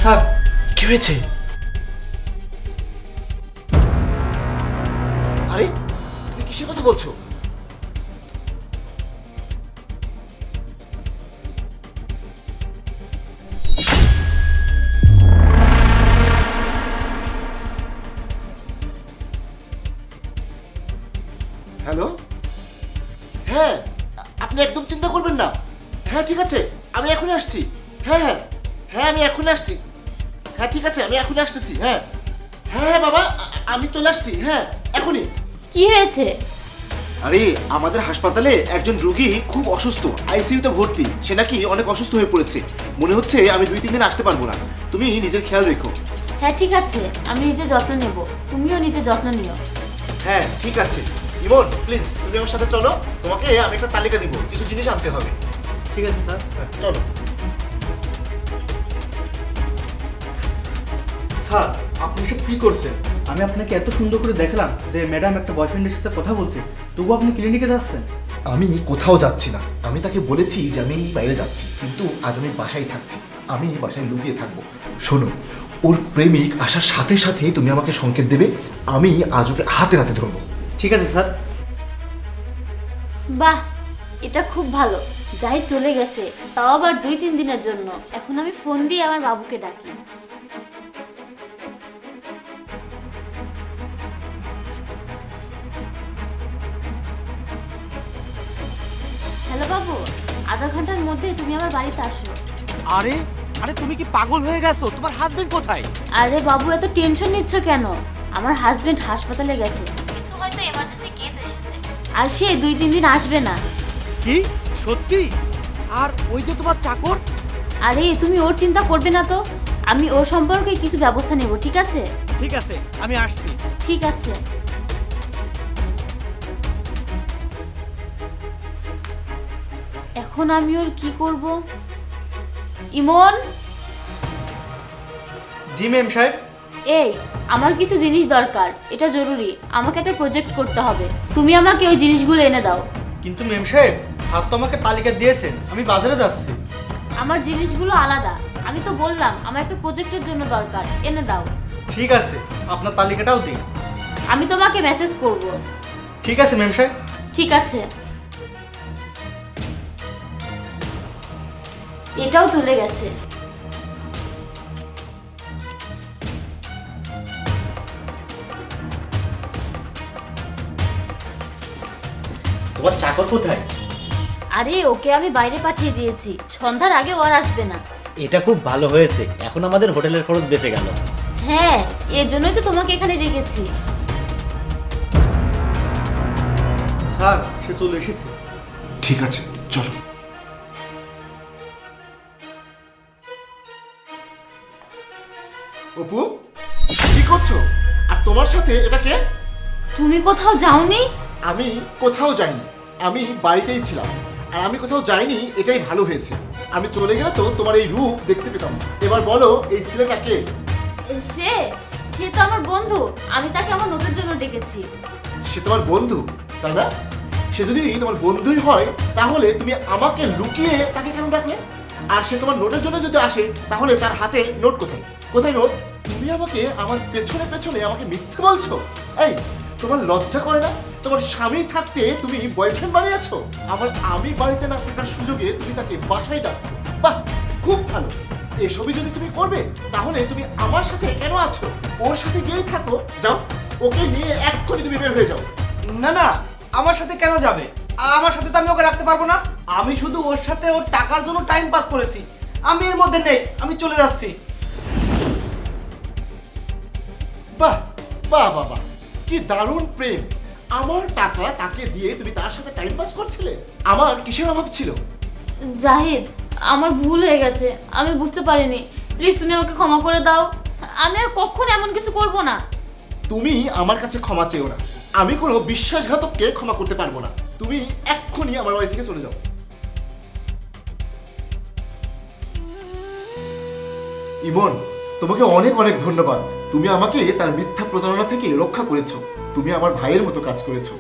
Sir. কি হয়েছে? আরে তুমি কিসের কথা বলছো? হ্যালো, হ্যাঁ আপনি একদম চিন্তা করবেন না। হ্যাঁ ঠিক আছে, আমি এখনই আসছি। হ্যাঁ হ্যাঁ হ্যাঁ আমি এখনই আসছি। হ্যাঁ ঠিক আছে, আমি এখনই আসতেছি। হ্যাঁ হ্যাঁ হ্যাঁ বাবা, আমি চলে আসছি। হ্যাঁ এখনই। কি হয়েছে? আরে আমাদের হাসপাতালে একজন রোগী খুব অসুস্থ, আইসিইউতে ভর্তি। সে নাকি অনেক অসুস্থ হয়ে পড়েছে। মনে হচ্ছে আমি 2-3 দিন আসতে পারবো না। তুমি নিজের খেয়াল রেখো। হ্যাঁ ঠিক আছে, আমি নিজে যত্ন নেব, তুমিও নিজে যত্ন নিও। হ্যাঁ ঠিক আছে। ইমন প্লিজ তুমি আমার সাথে চলো, তোমাকে আমি একটা তালিকা দিব, কিছু জিনিস আনতে হবে। ঠিক আছে স্যার। চলো। স্যার আপনি সব কি করছেন? আমি আপনাকে এত সুন্দর করে দেখলাম যে ম্যাডাম একটা বয়ফ্রেন্ডের সাথে কথা বলছে, তবু আপনি ক্লিনিকে যাচ্ছেন। আমি কোথাও যাচ্ছি না, আমি তাকে বলেছি যে আমি বাইরে যাচ্ছি, কিন্তু আজ আমি বাসায় থাকছি। আমি বাসায় লুকিয়ে থাকবো। শোনো, ওর প্রেমিক আসার সাথে সাথে তুমি আমাকে সংকেত দেবে, আমি আজ ওকে হাতে নাতে ধরবো। ঠিক আছে স্যার। বাহ, এটা খুব ভালো। যাই চলে গেছে, তাও আবার 2-3 দিনের জন্য। এখন আমি ফোন দিয়ে আমার বাবুকে ডাকি। হ্যালো বাবু, আধা ঘন্টার মধ্যে তুমি আমার বাড়িতে আসো। আরে আরে তুমি কি পাগল হয়ে গেছো? তোমার হাজবেন্ড কোথায়? আরে বাবু, এত টেনশন নিচ্ছ কেন? আমার হাজবেন্ড হাসপাতালে গেছে, কিছু হয়তো এমার্জেন্সি কেস এসেছে, আর সে 2-3 দিন আসবে না। কি সত্যি? আর ওই যে তোমার চাকর? আরে তুমি ওর চিন্তা করবে না তো, আমি ওর সম্পর্কে কিছু ব্যবস্থা নেব, ঠিক আছে? ঠিক আছে, আমি আসছি। ঠিক আছে। এখন আমি ওর কি করব? ইমন, জি ম্যাম সাহেব। এই আমার কিছু জিনিস দরকার, এটা জরুরি, আমাকে একটা প্রজেক্ট করতে হবে, তুমি আমাকে ওই জিনিসগুলো এনে দাও। কিন্তু ম্যাম সাহেব, স্যার তো আমাকে তালিকা দিয়েছেন, আমি বাজারে যাচ্ছি। আমার জিনিসগুলো আলাদা, আমি তো বললাম আমার একটা প্রজেক্টের জন্য দরকার, এনে দাও। ঠিক আছে, আপনার তালিকাটাও দিন। আমি তোমাকে মেসেজ করব। ঠিক আছে ম্যাম সাহেব। ঠিক আছে। এটাও চলে গেছে। তোমার চাকর কোথায়? আরে ওকে আমি বাইরে পাঠিয়ে দিয়েছি, সন্ধ্যার আগে ও আর আসবে না। এটা খুব ভালো হয়েছে, এখন আমাদের হোটেলের খরচ বেঁচে গেল। হ্যাঁ, এর জন্যই তো তোমাকে এখানে রেখেছি। স্যার সে চলে এসেছে। ঠিক আছে চলো। অপু, কি করছো? আর তোমার সাথে এটা কে? তুমি কোথাও যাওনি? আমি কোথাও যাইনি, আমি বাড়িতেই ছিলাম। আর আমি কোথাও যাইনি, এটাই ভালো হয়েছে। আমি চলে গেলে তো তোমার এই রূপ দেখতে পেতাম। এবার বলো এই ছেলেটা কে? সে সে তো আমার বন্ধু, আমি তাকে আমার নোটের জন্য ডেকেছি। সে তোমার বন্ধু, তাই না? সে যদি তোমার বন্ধুই হয়, তাহলে তুমি আমাকে লুকিয়ে তাকে কেন ডাকলে? আর সে তোমার নোটের জন্য যদি আসে, তাহলে তার হাতে নোট কোথায়? কোথায় নোট? তুমি আমাকে আমার পেছনে পেছনে আমাকে মিথ্যে বলছো? এই তোমার লজ্জা করে না? তোমার স্বামী থাকতে তুমি বয়ফ্রেন্ড বানিয়েছো, আবার আমি বাড়িতে না থাকার সুযোগে তুমি তাকে বাসায় ডাকছো। বাহ, খুব ভালো। এসবই যদি তুমি করবে, তাহলে তুমি আমার সাথে কেন আছো? ওর সাথে গিয়েই থাকো। যাও, ওকে নিয়ে এক্ষুনি তুমি বের হয়ে যাও। না না, আমার সাথে কেন যাবে? আমার সাথে তো আমি ওকে রাখতে পারবো না। আমি শুধু ওর সাথে ওর টাকার জন্য টাইম পাস করেছি, আমি এর মধ্যে নেই, আমি চলে যাচ্ছি। বাহ বাহ বাহ বাহ, কি দারুণ প্রেম! আমার টাকা তাকে দিয়ে তুমি তার সাথে টাইম পাস করছিলে? আমার কিসের অভাব ছিল? জাহিদ, আমার ভুল হয়ে গেছে, আমি বুঝতে পারিনি, প্লিজ তুমি আমাকে ক্ষমা করে দাও। আমি আর কখনো এমন কিছু করব না। তুমি আমার কাছে ক্ষমা চেও না, আমি কোনো বিশ্বাসঘাতককে ক্ষমা করতে পারবো না। তুমি এক্ষুনি আমার বাড়ি থেকে চলে যাও। ইমন, তোমাকে অনেক অনেক ধন্যবাদ। তুমি আমাকে তার মিথ্যা প্রতারণা থেকে রক্ষা করেছো। তুমি আমার ভাইয়ের মতো কাজ করেছো।